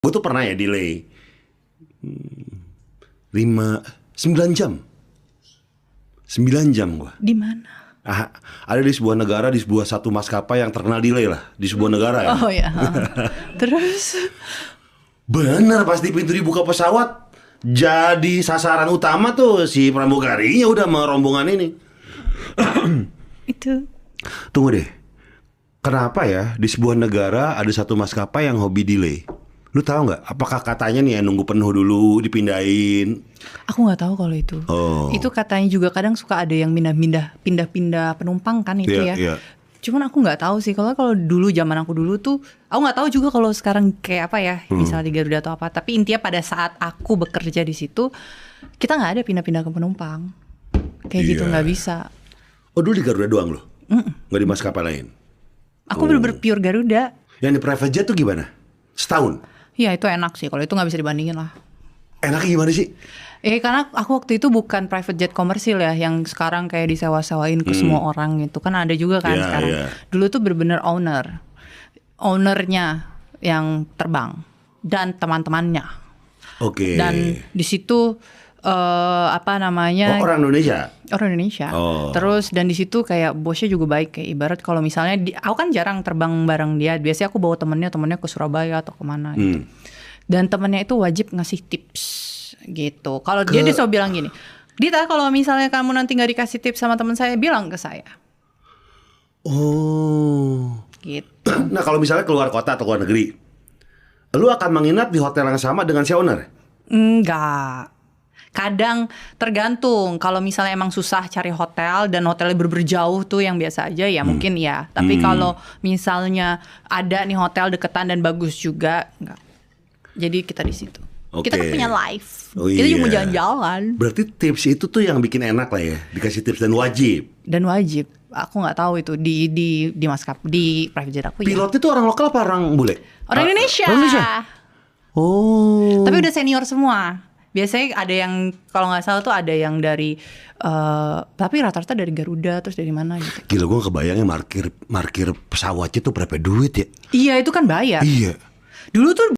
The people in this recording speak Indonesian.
Gue tuh pernah ya delay 9 jam 9 jam gue. Di mana? Ada di sebuah negara, di sebuah satu maskapai yang terkenal delay lah. Di sebuah negara ya. Oh ya. Terus? Bener, pas di pintu dibuka pesawat, jadi sasaran utama tuh si pramugarinya udah sama rombongan ini. Itu. Tunggu deh, kenapa ya di sebuah negara ada satu maskapai yang hobi delay? Lu tahu nggak? Apakah katanya nih ya nunggu penuh dulu dipindahin? Aku nggak tahu kalau itu. Oh. Itu katanya juga kadang suka ada yang pindah-pindah penumpang kan itu ya. Iya. Cuman aku nggak tahu sih kalau dulu zaman aku dulu tuh, aku nggak tahu juga kalau sekarang kayak apa ya, misalnya di Garuda atau apa. Tapi intinya pada saat aku bekerja di situ, kita nggak ada pindah-pindah ke penumpang. Kayak gitu nggak bisa. Oh, dulu di Garuda doang loh? Nggak di maskapai lain? Aku bener-bener pure Garuda. Yang di private jet tuh gimana? Setahun? Ya itu enak sih, kalau itu nggak bisa dibandingin lah. Enaknya gimana sih? Karena aku waktu itu bukan private jet komersil ya, yang sekarang kayak disewa-sewain ke semua orang gitu. Kan ada juga kan sekarang. Dulu tuh bener-bener ownernya yang terbang dan teman-temannya. Oke. Dan di situ orang Indonesia? Orang Indonesia. Oh. Terus dan di situ kayak bosnya juga baik, kayak ibarat kalau misalnya aku kan jarang terbang bareng dia. Biasanya aku bawa temennya ke Surabaya atau kemana gitu. Dan temennya itu wajib ngasih tips gitu. Kalau dia selalu bilang gini, Dita, kalau misalnya kamu nanti nggak dikasih tips sama teman saya, bilang ke saya. Oh. Gitu. Nah, kalau misalnya keluar kota atau keluar negeri, lu akan menginap di hotel yang sama dengan si owner? Enggak. Kadang tergantung. Kalau misalnya emang susah cari hotel dan hotelnya berjauh tuh yang biasa aja ya mungkin ya. Tapi kalau misalnya ada nih hotel deketan dan bagus juga, enggak. Jadi kita di situ. Oke. Kita kan punya life. Oh, kita juga mau iya. jalan-jalan. Berarti tips itu tuh yang bikin enak lah ya, dikasih tips dan wajib. Dan wajib. Aku nggak tahu itu di maskapai di private jet aku. Pilot itu orang lokal apa orang bule? Orang Indonesia. Orang Indonesia. Oh. Tapi udah senior semua. Biasanya ada yang kalau nggak salah tuh ada yang dari tapi rata-rata dari Garuda terus dari mana gitu. Gila, gue kebayangnya markir pesawatnya tuh berapa duit ya? Iya itu kan bayar. Iya. Dulu tuh